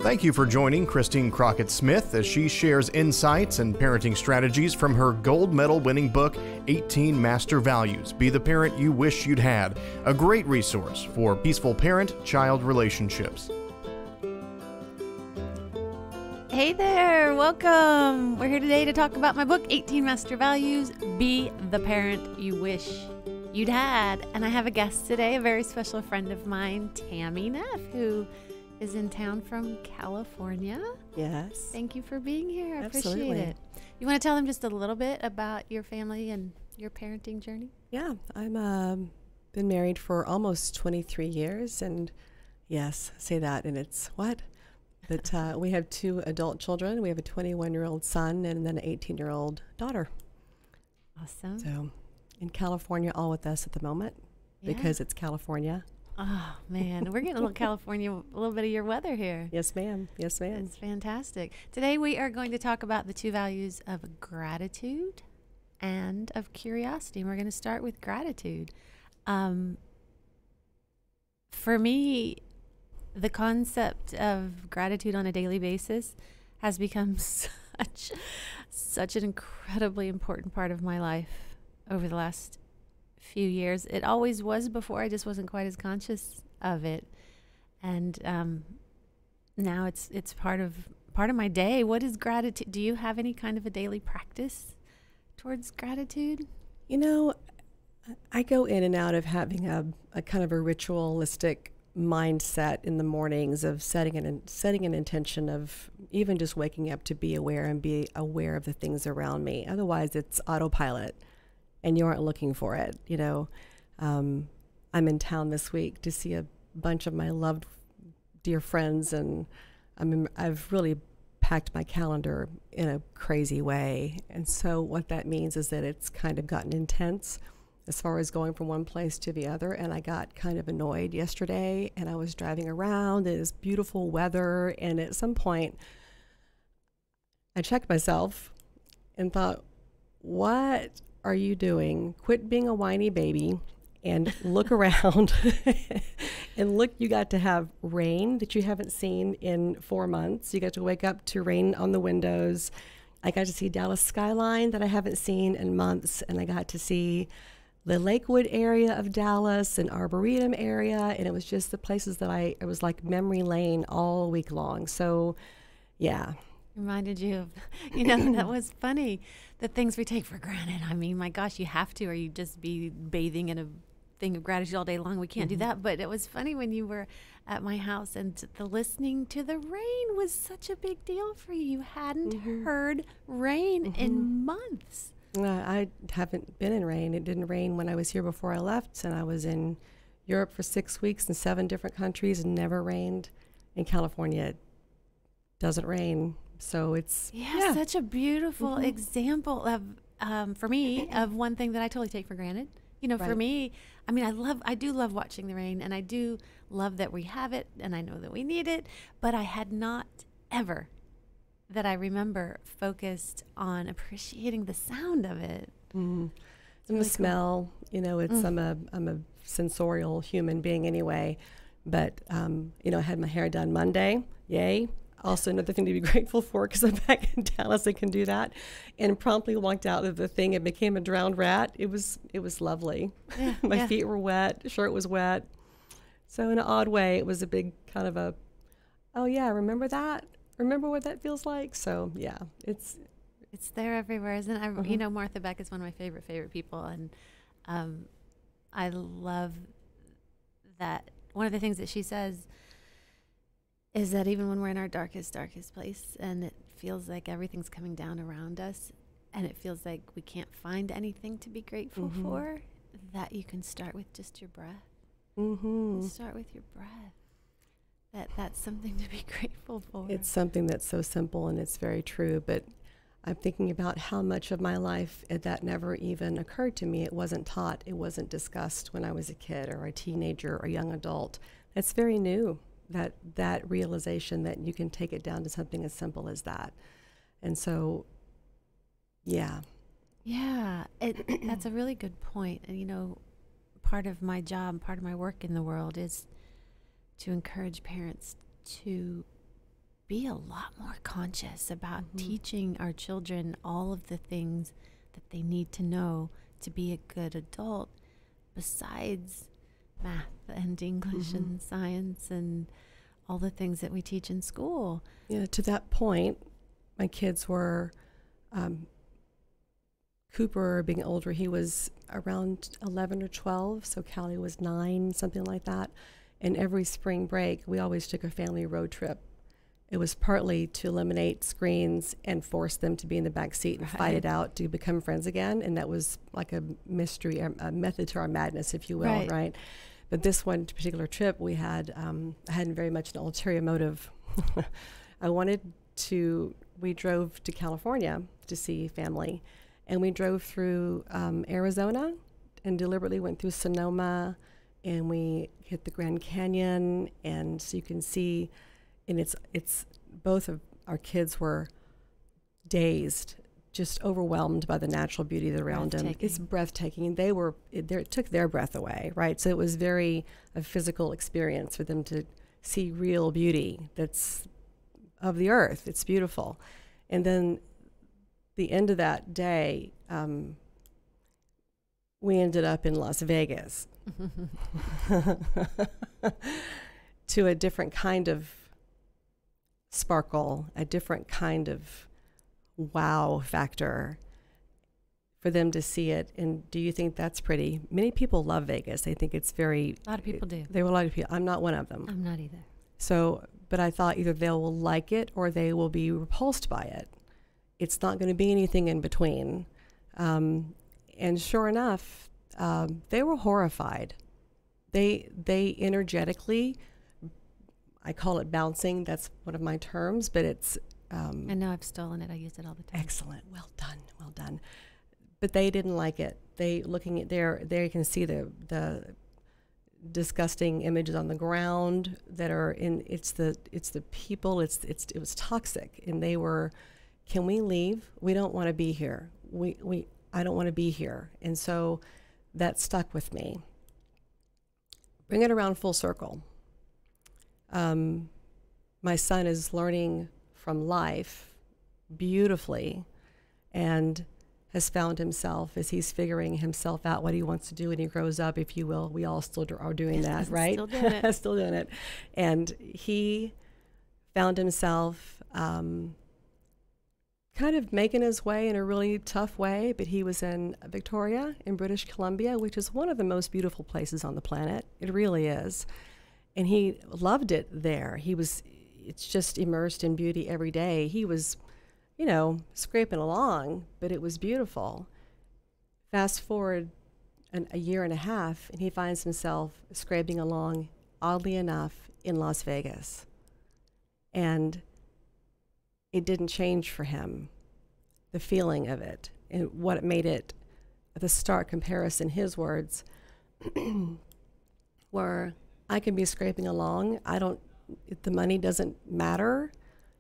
Thank you for joining Christine Crockett-Smith as she shares insights and parenting strategies from her gold medal winning book, 18 Master Values, Be the Parent You Wish You'd Had, a great resource for peaceful parent-child relationships. Hey there, welcome. We're here today to talk about my book, 18 Master Values, Be the Parent You Wish You'd Had. And I have a guest today, a very special friend of mine, Tami Neff, who is in town from California. Yes. Thank you for being here. I Absolutely. appreciate it. You want to tell them just a little bit about your family and your parenting journey? Yeah, I'm been married for almost 23 years, and yes, say that, and it's what? But we have 2 adult children. We have a 21-year-old son and then an 18-year-old daughter. Awesome. So in California, all with us at the moment because it's California. Oh, man. We're getting a little California, a little bit of your weather here. Yes, ma'am. Yes, ma'am. It's fantastic. Today we are going to talk about the 2 values of gratitude and of curiosity. And we're going to start with gratitude. For me, the concept of gratitude on a daily basis has become such an incredibly important part of my life over the last few years. It always was before. I just wasn't quite as conscious of it, and now it's part of my day. What is gratitude? Do you have any kind of a daily practice towards gratitude? You know, I go in and out of having a kind of a ritualistic mindset in the mornings of setting an intention of even just waking up to be aware and be aware of the things around me. Otherwise, it's autopilot, and you aren't looking for it. You know, I'm in town this week to see a bunch of my loved, dear friends, and I've really packed my calendar in a crazy way. And so what that means is that it's kind of gotten intense as far as going from one place to the other. And I got kind of annoyed yesterday, and I was driving around, and it's beautiful weather. And at some point, I checked myself and thought, what are you doing? Quit being a whiny baby and look around. And look, you got to have rain that you haven't seen in 4 months. You got to wake up to rain on the windows. I got to see Dallas skyline that I haven't seen in months, and I got to see the Lakewood area of Dallas and Arboretum area, and it was just the places that it was like memory lane all week long. So, yeah. Reminded you of, that was funny, the things we take for granted. I mean, my gosh, you have to, or you just be bathing in a thing of gratitude all day long. We can't do that. But it was funny when you were at my house and the listening to the rain was such a big deal for you. You hadn't heard rain in months. I haven't been in rain. It didn't rain when I was here before I left, and I was in Europe for 6 weeks in 7 different countries and never rained. In California, it doesn't rain. So it's such a beautiful example of, for me, of one thing that I totally take for granted. For me, I mean, I do love watching the rain, and I do love that we have it, and I know that we need it, but I had not ever, that I remember, focused on appreciating the sound of it. And the smell, it's I'm a sensorial human being anyway, but I had my hair done Monday, yay. Also another thing to be grateful for, because I'm back in Dallas, I can do that, and promptly walked out of the thing and became a drowned rat. It was lovely. Yeah, my feet were wet, shirt was wet. So in an odd way, it was a big kind of a, oh yeah, remember that? Remember what that feels like? So yeah, it's there everywhere, isn't it? Martha Beck is one of my favorite people, and I love that. One of the things that she says is that even when we're in our darkest place, and it feels like everything's coming down around us, and it feels like we can't find anything to be grateful for, that you can start with just your breath. Start with your breath. That's something to be grateful for. It's something that's so simple, and it's very true, but I'm thinking about how much of my life that never even occurred to me. It wasn't taught, it wasn't discussed when I was a kid or a teenager or a young adult. That's very new, that realization that you can take it down to something as simple as that. And so, yeah. Yeah, that's a really good point. And, part of my job, part of my work in the world is to encourage parents to be a lot more conscious about teaching our children all of the things that they need to know to be a good adult, besides math and English and science and all the things that we teach in school. Yeah, to that point, my kids were, Cooper being older, he was around 11 or 12, so Callie was 9, something like that. And every spring break, we always took a family road trip. It was partly to eliminate screens and force them to be in the back seat and fight it out to become friends again. And that was like a mystery, a method to our madness, if you will, right? But this one particular trip, we had, I hadn't very much an ulterior motive. We drove to California to see family. And we drove through Arizona and deliberately went through Sonoma, and we hit the Grand Canyon. And so you can see, and it's both of our kids were dazed, just overwhelmed by the natural beauty that's around them. It's breathtaking. It took their breath away, right? So it was a physical experience for them to see real beauty that's of the earth. It's beautiful. And then the end of that day, we ended up in Las Vegas to a different kind of sparkle, a different kind of wow factor for them to see it. And do you think that's pretty? Many people love Vegas. They think it's very... A lot of people do. There were a lot of people. I'm not one of them. I'm not either. So, but I thought either they will like it or they will be repulsed by it. It's not going to be anything in between. And sure enough, they were horrified. They energetically, I call it bouncing. That's one of my terms, but it's... I know I've stolen it. I use it all the time. Excellent. Well done. Well done. But they didn't like it. Looking at there you can see the disgusting images on the ground that are in, it's the people, it was toxic. And they were, can we leave? We don't want to be here. I don't want to be here. And so that stuck with me. Bring it around full circle. My son is learning from life beautifully and has found himself, as he's figuring himself out what he wants to do when he grows up, if you will. We all still are doing that, right? Still doing it. Still doing it. And he found himself kind of making his way in a really tough way, but he was in Victoria in British Columbia, which is one of the most beautiful places on the planet. It really is. And he loved it there. It's just immersed in beauty every day. He was, scraping along, but it was beautiful. Fast forward a year and a half, and he finds himself scraping along, oddly enough, in Las Vegas. And it didn't change for him, the feeling of it, and what it made it, the stark comparison, his words, were, I can be scraping along, the money doesn't matter.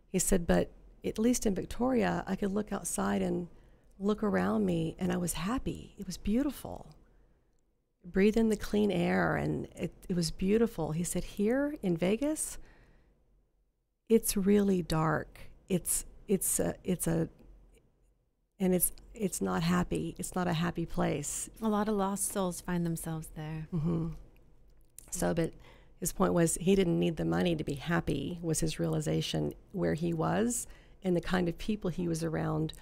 He said, but at least in Victoria, I could look outside and look around me, and I was happy. It was beautiful. Breathe in the clean air, and it was beautiful. He said, here in Vegas, it's really dark. It's not happy. It's not a happy place. A lot of lost souls find themselves there. Mm-hmm. So, but his point was he didn't need the money to be happy, was his realization. Where he was and the kind of people he was around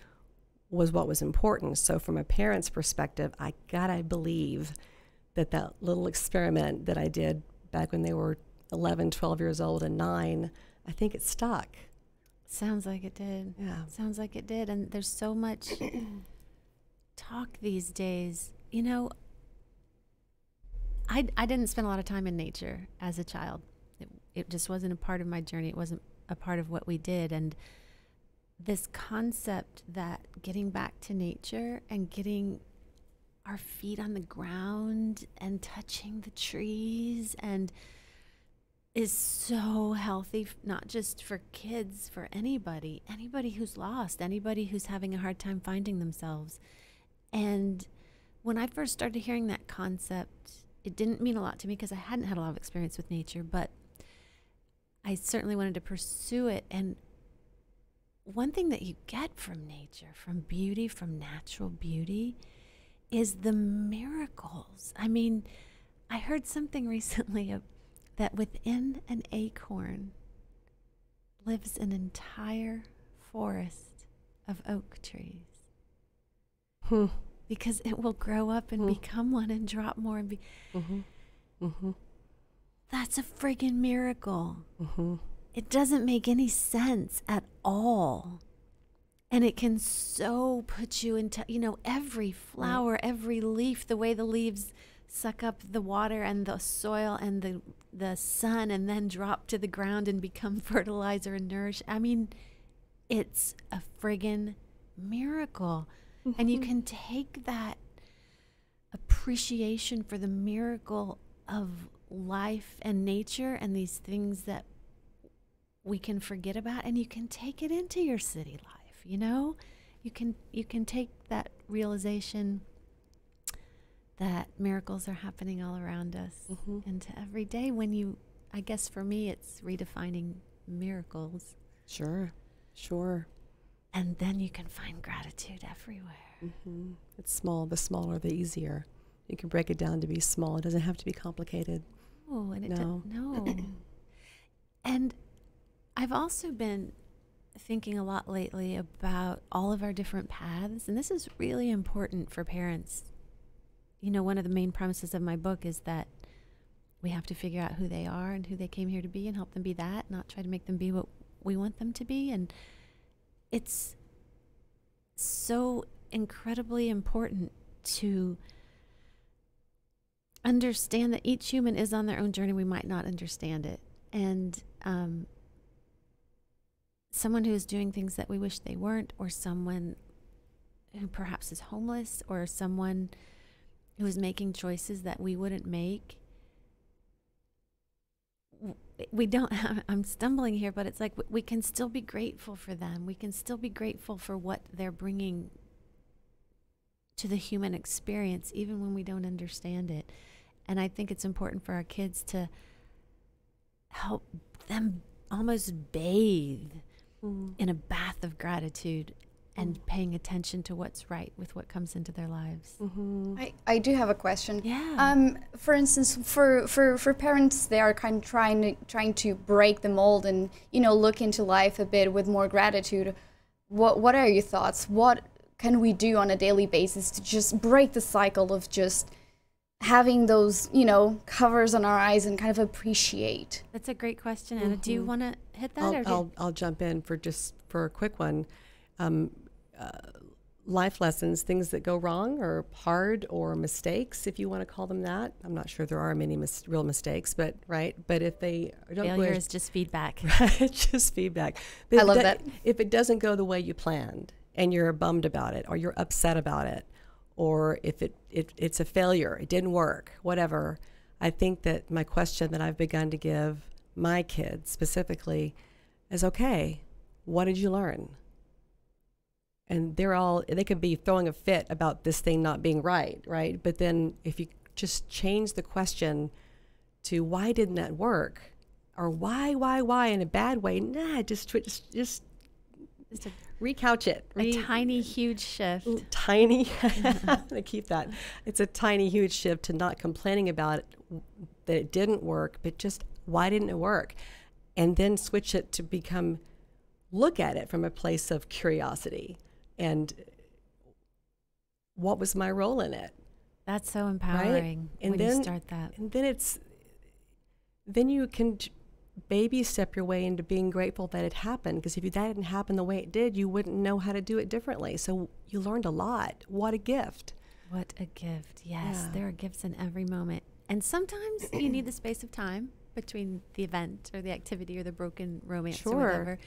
was what was important. So from a parent's perspective, I gotta believe that little experiment that I did back when they were 11, 12 years old and 9, I think it stuck. Sounds like it did. Yeah. Sounds like it did. And there's so much talk these days. I didn't spend a lot of time in nature as a child. It just wasn't a part of my journey. It wasn't a part of what we did. And this concept that getting back to nature and getting our feet on the ground and touching the trees and is so healthy, not just for kids, for anybody who's lost, anybody who's having a hard time finding themselves. And when I first started hearing that concept, it didn't mean a lot to me because I hadn't had a lot of experience with nature, but I certainly wanted to pursue it. And one thing that you get from nature, from beauty, from natural beauty, is the miracles. I mean, I heard something recently that within an acorn lives an entire forest of oak trees. Because it will grow up and become one and drop more and be. That's a friggin' miracle. It doesn't make any sense at all. And it can so put you into, every flower, every leaf, the way the leaves suck up the water and the soil and the sun and then drop to the ground and become fertilizer and nourish. I mean, it's a friggin' miracle. And you can take that appreciation for the miracle of life and nature and these things that we can forget about, and you can take it into your city life. You can take that realization that miracles are happening all around us into every day. I guess for me, it's redefining miracles. Sure. And then you can find gratitude everywhere. It's small. The smaller, the easier. You can break it down to be small. It doesn't have to be complicated. Oh, and No. And I've also been thinking a lot lately about all of our different paths, and this is really important for parents. One of the main premises of my book is that we have to figure out who they are and who they came here to be and help them be that, not try to make them be what we want them to be. And it's so incredibly important to understand that each human is on their own journey. We might not understand it. And someone who is doing things that we wish they weren't, or someone who perhaps is homeless, or someone who is making choices that we wouldn't make. I'm stumbling here, but it's like we can still be grateful for them. We can still be grateful for what they're bringing to the human experience, even when we don't understand it. And I think it's important for our kids to help them almost bathe in a bath of gratitude and paying attention to what's right with what comes into their lives. I do have a question. Yeah. For instance, for parents, they are kind of trying to break the mold and look into life a bit with more gratitude. What are your thoughts? What can we do on a daily basis to just break the cycle of just having those covers on our eyes and kind of appreciate? That's a great question, Anna. Do you want to hit that? I'll jump in for a quick one. Life lessons, things that go wrong or hard or mistakes, if you want to call them that. I'm not sure there are many real mistakes, but if they don't failure is just feedback. Right, just feedback. But I love that. If it doesn't go the way you planned and you're bummed about it or you're upset about it, or if it's a failure, it didn't work, whatever, I think that my question that I've begun to give my kids specifically is, okay, what did you learn? And they could be throwing a fit about this thing not being right? But then if you just change the question to why didn't that work? Or why in a bad way? Nah, just recouch it. A tiny, huge shift. Tiny. I'm gonna keep that. It's a tiny, huge shift to not complaining about it, that it didn't work, but just why didn't it work? And then switch it to look at it from a place of curiosity. And what was my role in it? That's so empowering, right? when you start that. And then you can baby step your way into being grateful that it happened. Because if that didn't happen the way it did, you wouldn't know how to do it differently. So you learned a lot. What a gift. What a gift. Yes, Yeah. there are gifts in every moment. And sometimes you need the space of time between the event or the activity or the broken romance or whatever.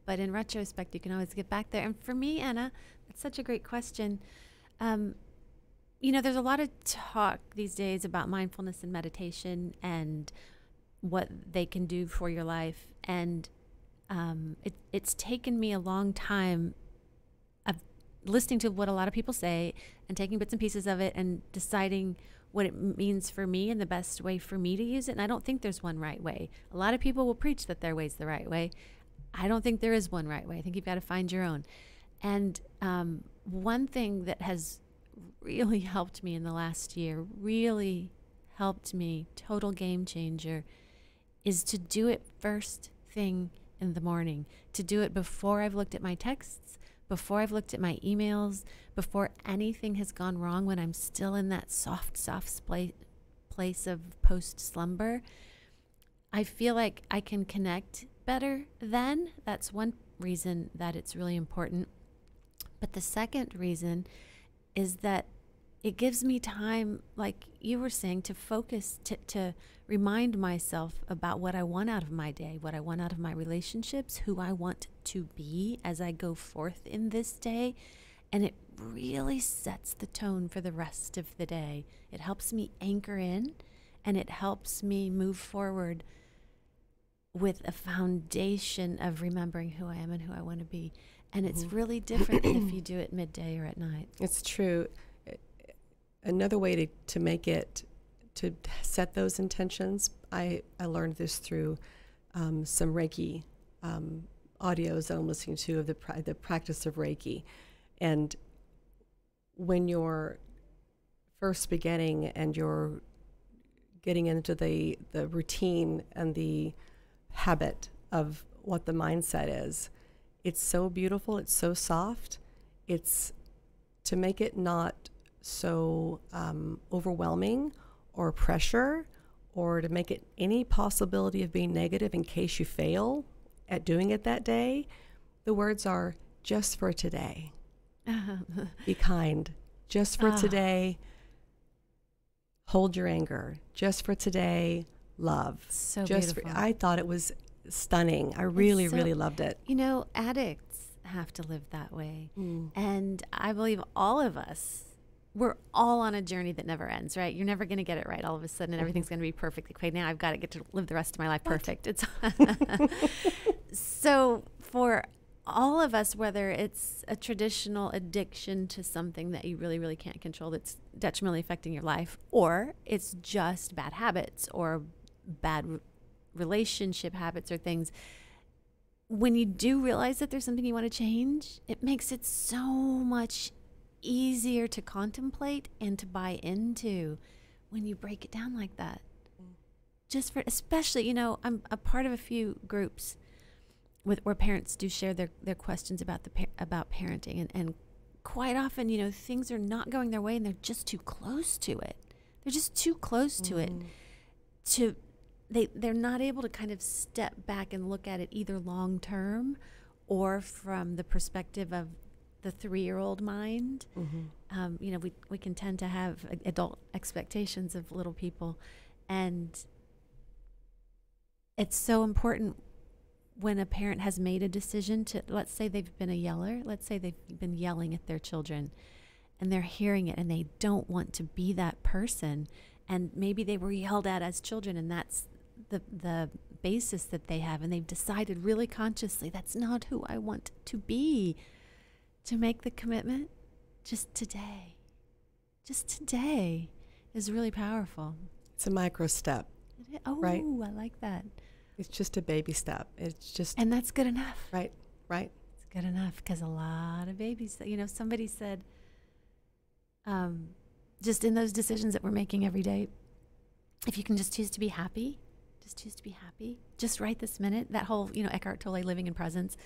But in retrospect, you can always get back there. And for me, Anna, that's such a great question. There's a lot of talk these days about mindfulness and meditation and what they can do for your life. And it's taken me a long time of listening to what a lot of people say and taking bits and pieces of it and deciding what it means for me and the best way for me to use it. And I don't think there's one right way. A lot of people will preach that their way's the right way. I don't think there is one right way. I think you've got to find your own. And one thing that has really helped me in the last year, really helped me, total game changer, is to do it first thing in the morning, to do it before I've looked at my texts, before I've looked at my emails, before anything has gone wrong, when I'm still in that soft place of post-slumber. I feel like I can connect better then. That's one reason that it's really important. But the second reason is that it gives me time, like you were saying, to focus, to remind myself about what I want out of my day, what I want out of my relationships, who I want to be as I go forth in this day. And it really sets the tone for the rest of the day. It helps me anchor in, and it helps me move forward with a foundation of remembering who I am and who I want to be. And it's really different than if you do it midday or at night. It's true. Another way to make it, to set those intentions, I learned this through some Reiki audios that I'm listening to of the practice of Reiki. And when you're first beginning and you're getting into the routine and the habit of what the mindset is, it's so beautiful, it's so soft. It's to make it not so overwhelming or pressure, or to make it any possibility of being negative in case you fail at doing it that day. The words are, just for today. Be kind. Just for today. Hold your anger. Just for today. Love. So just beautiful. I thought it was stunning. I really, really loved it. You know, addicts have to live that way. And I believe all of us, we're all on a journey that never ends, right? You're never going to get it right all of a sudden, and everything's going to be perfect. Okay, now I've got to get to live the rest of my life perfect. It's so for all of us, whether it's a traditional addiction to something that you really, really can't control that's detrimentally affecting your life, or it's just bad habits or bad relationship habits or things, when you do realize that there's something you want to change, it makes it so much easier to contemplate and to buy into when you break it down like that. Just for, especially, you know, I'm a part of a few groups where parents do share their questions about about parenting, and quite often, you know, things are not going their way and they're just too close to it. They're just too close to it. They're not able to kind of step back and look at it either long term or from the perspective of the 3-year-old mind. You know, we can tend to have adult expectations of little people, and it's so important when a parent has made a decision to, let's say they've been a yeller, let's say they've been yelling at their children and they're hearing it and they don't want to be that person, and maybe they were yelled at as children and that's the basis that they have, and they've decided really consciously, that's not who I want to be, to make the commitment just today is really powerful. It's a micro step. Right? Oh, I like that. It's just a baby step. It's just, And that's good enough. right. It's good enough, because a lot of babies, you know, somebody said, just in those decisions that we're making every day, if you can just choose to be happy, just right this minute, that whole, you know, Eckhart Tolle, living in presence.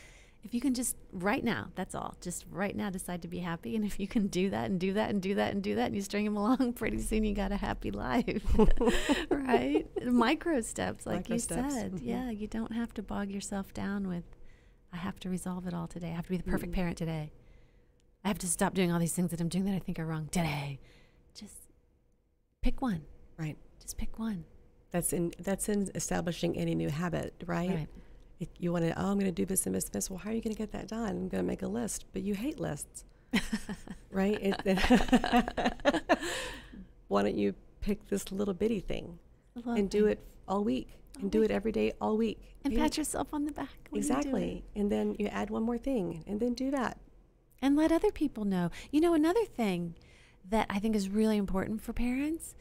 If you can just right now, that's all, just right now decide to be happy. And if you can do that and do that and do that and do that, and you string them along, pretty soon you got a happy life, right? Micro steps, like you said. Yeah, you don't have to bog yourself down with, I have to resolve it all today. I have to be the perfect parent today. I have to stop doing all these things that I'm doing that I think are wrong today. Just pick one. Right. Just pick one. That's in establishing any new habit, right? You want to, I'm going to do this and this and this. Well, how are you going to get that done? I'm going to make a list, but you hate lists, right? Why don't you pick this little bitty thing and do it all week, and do it every day all week, and pat yourself on the back when exactly. you do it. And then you add one more thing, and then do that, and let other people know. You know, another thing that I think is really important for parents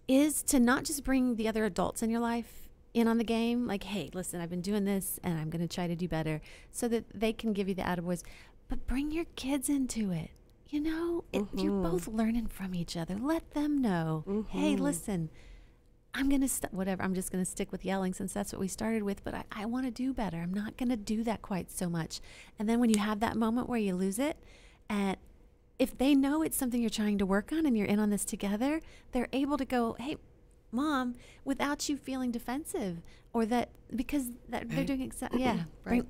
is to not just bring the other adults in your life in on the game. Like, hey, listen, I've been doing this and I'm going to try to do better, so that they can give you the attaboys. But bring your kids into it. You know, you're both learning from each other. Let them know, hey, listen, I'm going to whatever. I'm just going to stick with yelling since that's what we started with. But I want to do better. I'm not going to do that quite so much. And then when you have that moment where you lose it, and if they know it's something you're trying to work on and you're in on this together, they're able to go, hey, Mom, without you feeling defensive, or that because that they're doing exactly,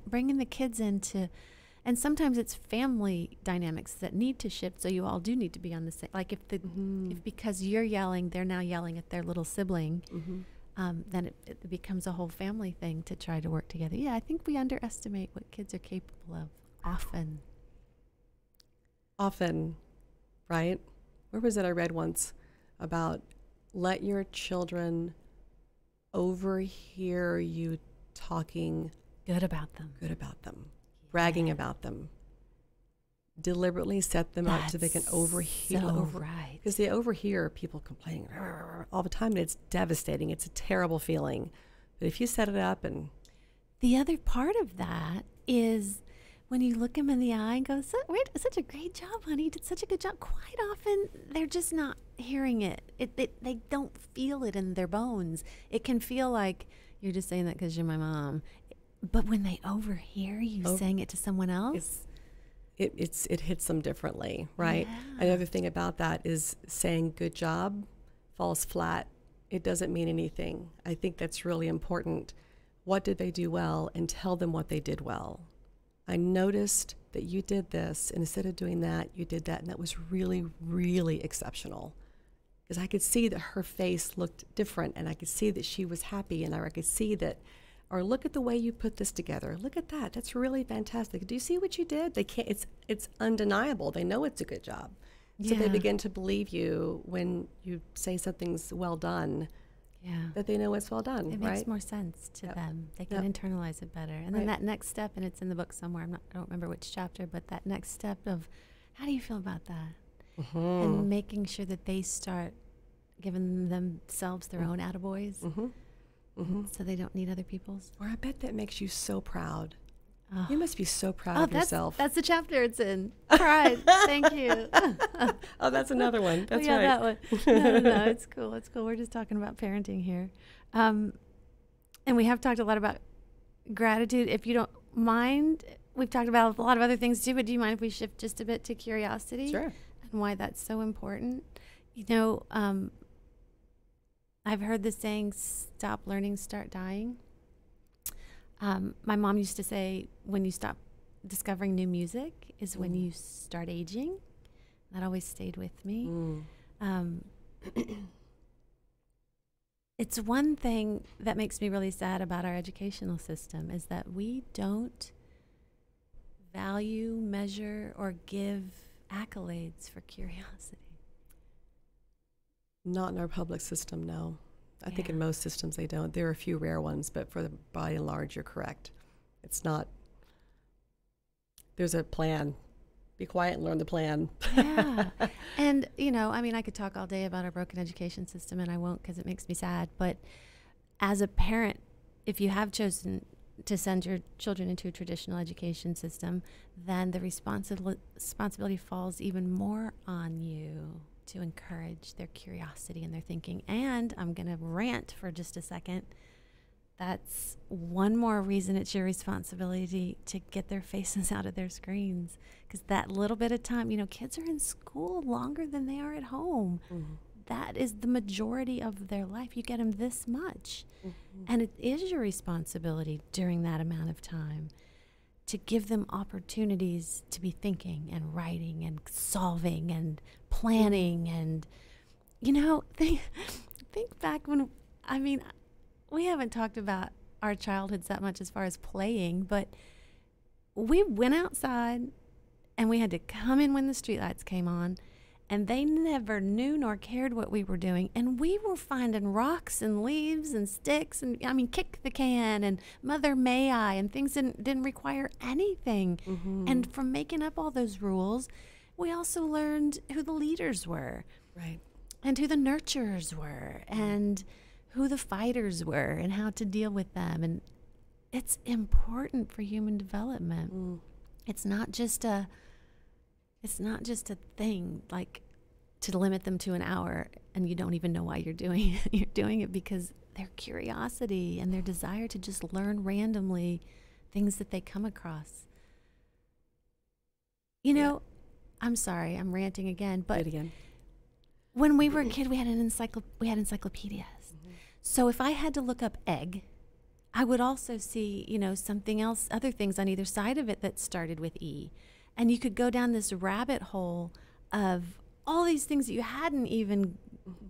bringing the kids into. And sometimes it's family dynamics that need to shift, so you all do need to be on the same. Like if because you're yelling, they're now yelling at their little sibling, then it becomes a whole family thing to try to work together. Yeah, I think we underestimate what kids are capable of often. Often, right? Where was it I read once about let your children overhear you talking good about them. Bragging about them. Deliberately set them up so they can overhear. Right. Because they overhear people complaining all the time, and it's devastating. It's a terrible feeling. But if you set it up and... The other part of that is when you look them in the eye and go, such a great job, honey. You did such a good job. Quite often, they're just not hearing it. They don't feel it in their bones. It can feel like you're just saying that because you're my mom. But when they overhear you saying it to someone else, it hits them differently, right? Yeah. Another thing about that is saying good job falls flat. It doesn't mean anything. I think that's really important. What did they do well, and tell them what they did well. I noticed that you did this, and instead of doing that, you did that, and that was really, really exceptional. Because I could see that her face looked different, and I could see that she was happy, and I could see that, or look at the way you put this together. Look at that. That's really fantastic. Do you see what you did? They can't. It's undeniable. They know it's a good job. So they begin to believe you when you say something's well done. Yeah. That they know it's well done. It makes more sense to them. They can internalize it better. And then that next step, and it's in the book somewhere. I don't remember which chapter, but that next step of how do you feel about that, and making sure that they start giving themselves their own attaboys. So they don't need other people's. Or I bet that makes you so proud. You must be so proud of yourself. That's the chapter it's in. Pride. Thank you. Oh, that's another one. That's right. that one. No, it's cool. It's cool. We're just talking about parenting here. And we have talked a lot about gratitude. If you don't mind, we've talked about a lot of other things too, but do you mind if we shift just a bit to curiosity? Sure. And why that's so important? You know, I've heard the saying, stop learning, start dying. My mom used to say, when you stop discovering new music is when you start aging. That always stayed with me. It's one thing that makes me really sad about our educational system is that we don't value, measure, or give accolades for curiosity. Not in our public system, no. I think in most systems they don't. There are a few rare ones, but for the by and large, you're correct. It's not. There's a plan. Be quiet and learn the plan. Yeah. And, you know, I mean, I could talk all day about our broken education system, and I won't because it makes me sad. But as a parent, if you have chosen to send your children into a traditional education system, then the responsibility falls even more on you to encourage their curiosity and their thinking. And I'm going to rant for just a second. That's one more reason it's your responsibility to get their faces out of their screens. Because that little bit of time, you know, kids are in school longer than they are at home. That is the majority of their life. You get them this much. And it is your responsibility during that amount of time to give them opportunities to be thinking and writing and solving and planning. And, you know, think back when, I mean, we haven't talked about our childhoods that much as far as playing, but we went outside and we had to come in when the streetlights came on, and they never knew nor cared what we were doing. And we were finding rocks and leaves and sticks and, I mean, kick the can and Mother May I, and things didn't require anything. And from making up all those rules, we also learned who the leaders were. Right. And who the nurturers were, and who the fighters were, and how to deal with them. And it's important for human development. Mm. It's not just a thing like to limit them to an hour and you don't even know why you're doing it. You're doing it because their curiosity and their desire to just learn randomly things that they come across. You know, I'm sorry, I'm ranting again, but when we were a kid, we had encyclopedias. So if I had to look up egg, I would also see, you know, something else, other things on either side of it that started with E. And you could go down this rabbit hole of all these things that you hadn't even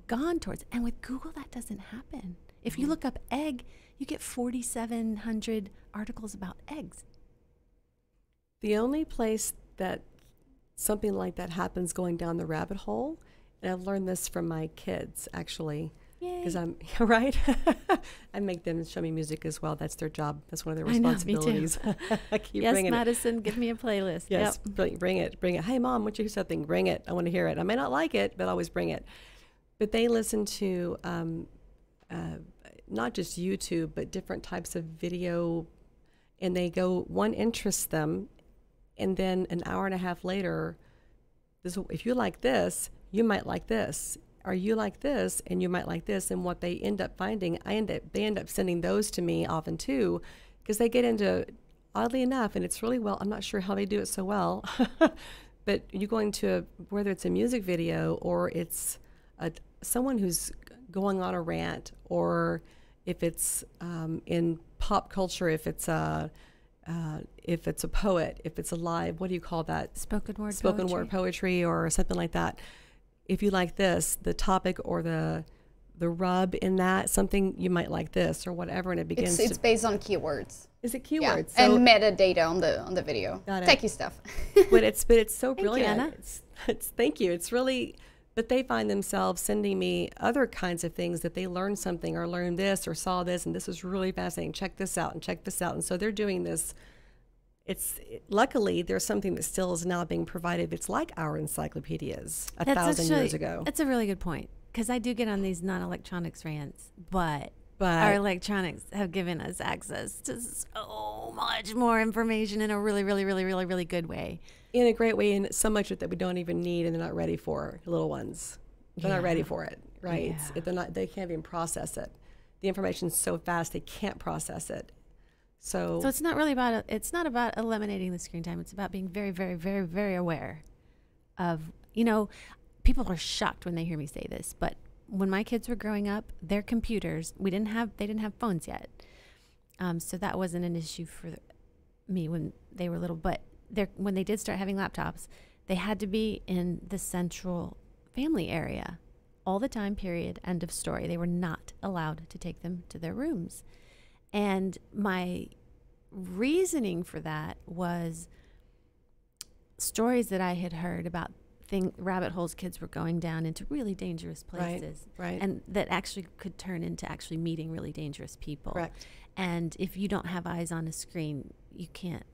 gone towards. And with Google, that doesn't happen. If you look up egg, you get 4,700 articles about eggs. The only place that something like that happens going down the rabbit hole, and I've learned this from my kids, actually, because I'm right. I make them show me music as well. That's their job. That's one of their responsibilities. I know, me too. I keep yes, bringing Madison, give me a playlist. Yes, bring it. Hey, Mom, won't you hear something? Bring it. I want to hear it. I may not like it, but always bring it. But they listen to not just YouTube, but different types of video, and they go, one interests them, and then an hour and a half later, if you like this, you might like this. Or you like this, and you might like this. And what they end up finding, they end up sending those to me often too, because they get into, oddly enough, and it's really well, I'm not sure how they do it so well, but you go into, whether it's a music video or it's someone who's going on a rant, or if it's in pop culture, if it's a poet, if it's a live, what do you call that? Spoken word poetry or something like that. If you like this, the topic or the rub in that, something you might like this or whatever, and it begins. It's based on keywords. Is it keywords? Yeah. So and metadata on the video. Got it. Techie stuff. but it's so brilliant. Anna. It's thank you. It's really, but they find themselves sending me other kinds of things that they learned something or learned this or saw this, and this is really fascinating. Check this out and check this out. And so they're doing this. Luckily there's something that still is now being provided. It's like our encyclopedias 1,000 years ago. That's a really good point, because I do get on these non-electronics rants, but our electronics have given us access to so much more information in a really, really, really, really, really good way. In a great way, and so much that we don't even need, and they're not ready for. Little ones, they're not ready for it, right? Yeah. They can't even process it. The information's so fast they can't process it. So it's not really about it's not about eliminating the screen time. It's about being very, very, very, very aware of, you know, people are shocked when they hear me say this, but when my kids were growing up, their computers, they didn't have phones yet. So that wasn't an issue for me when they were little, but when they did start having laptops, they had to be in the central family area all the time, period, end of story. They were not allowed to take them to their rooms. And my reasoning for that was stories that I had heard about rabbit holes kids were going down into really dangerous places. Right. And that actually could turn into actually meeting really dangerous people. Correct. And if you don't have eyes on a screen, you can't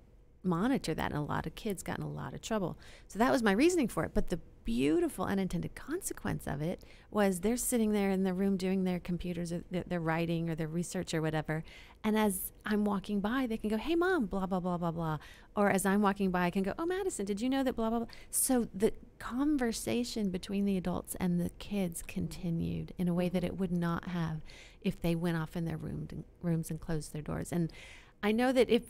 monitor that. And a lot of kids got in a lot of trouble. So that was my reasoning for it. But the beautiful unintended consequence of it was they're sitting there in the room doing their computers, or their writing or their research or whatever, and as I'm walking by, they can go, "Hey Mom, blah blah blah blah blah," or as I'm walking by, I can go, "Oh Madison, did you know that blah blah blah?" So the conversation between the adults and the kids continued in a way that it would not have if they went off in their rooms and closed their doors. And I know that if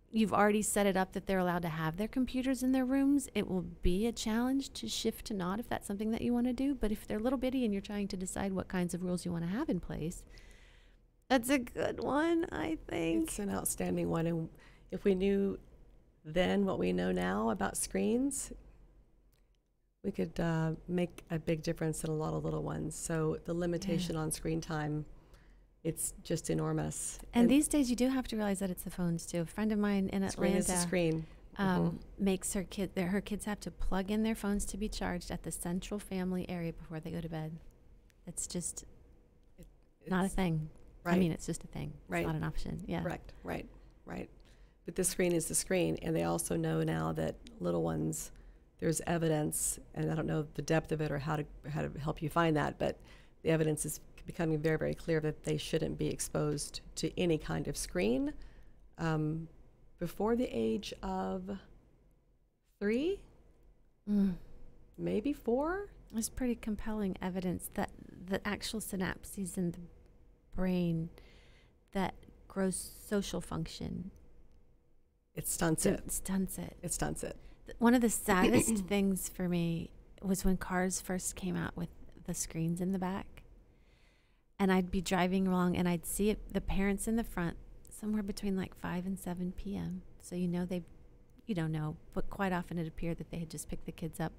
you've already set it up that they're allowed to have their computers in their rooms, it will be a challenge to shift to not if that's something that you want to do. But if they're little bitty and you're trying to decide what kinds of rules you want to have in place, that's a good one, I think. It's an outstanding one. And if we knew then what we know now about screens, we could make a big difference in a lot of little ones. So the limitation on screen time, it's just enormous. And these days, you do have to realize that it's the phones too. A friend of mine in Atlanta is the screen. Makes her kids have to plug in their phones to be charged at the central family area before they go to bed. It's just not a thing. Right. I mean, it's just a thing. Right. It's not an option. Yeah. Right. But the screen is the screen, and they also know now that little ones there's evidence, and I don't know the depth of it or how to help you find that, but the evidence is becoming very, very clear that they shouldn't be exposed to any kind of screen before the age of 3, maybe 4. There's pretty compelling evidence that the actual synapses in the brain that grows social function, it stunts it. It stunts it. It stunts it. One of the saddest things for me was when cars first came out with the screens in the back. And I'd be driving along and I'd see it, the parents in the front somewhere between like 5 and 7 p.m. So you don't know, but quite often it appeared that they had just picked the kids up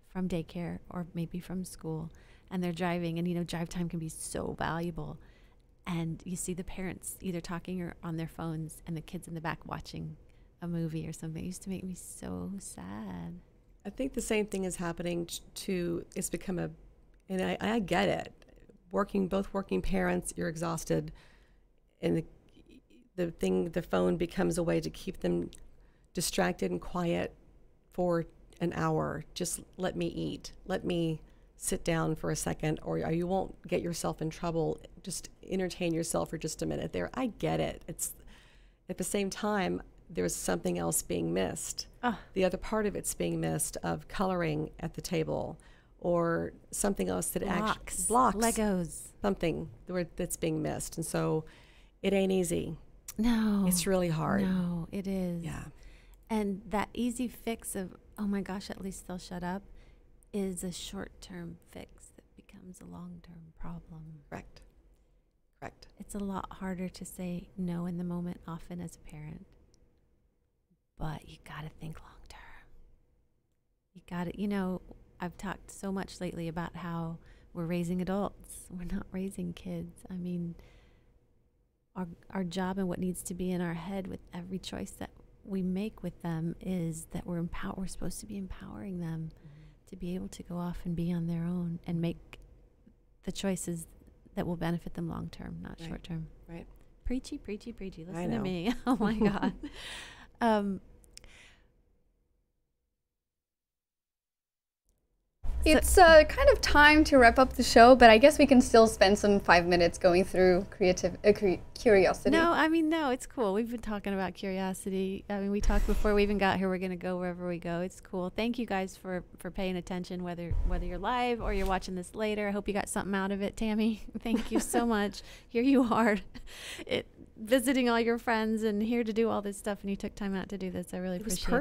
from daycare or maybe from school, and they're driving, and drive time can be so valuable. And you see the parents either talking or on their phones and the kids in the back watching a movie or something. It used to make me so sad. I think the same thing is happening it's become and I get it. Both working parents, you're exhausted, and the phone becomes a way to keep them distracted and quiet for an hour. Just let me eat. Let me sit down for a second, or you won't get yourself in trouble. Just entertain yourself for just a minute there. I get it. It's at the same time, there's something else being missed. The other part of it's being missed, of coloring at the table, or something else that blocks, Legos, something that's being missed. And so it ain't easy. No, it's really hard. No, it is. Yeah. And that easy fix of, oh my gosh, at least they'll shut up, is a short-term fix that becomes a long-term problem. Correct. It's a lot harder to say no in the moment often as a parent, but you got to think long-term. You got to, I've talked so much lately about how we're raising adults. We're not raising kids. I mean, our job and what needs to be in our head with every choice that we make with them is that we're supposed to be empowering them to be able to go off and be on their own and make the choices that will benefit them long term, not short term. Right. Preachy. Listen to me. Oh my God. It's kind of time to wrap up the show, but I guess we can still spend some 5 minutes going through curiosity. No, it's cool. We've been talking about curiosity. I mean, we talked before we even got here. We're going to go wherever we go. It's cool. Thank you guys for paying attention, whether you're live or you're watching this later. I hope you got something out of it, Tammy. Thank you so much. Here you are, visiting all your friends and here to do all this stuff, and you took time out to do this. I really appreciate it.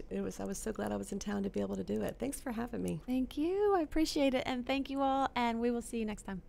It was perfect. I was so glad I was in town to be able to do it. Thanks for having me. Thank you. I appreciate it. And thank you all. And we will see you next time.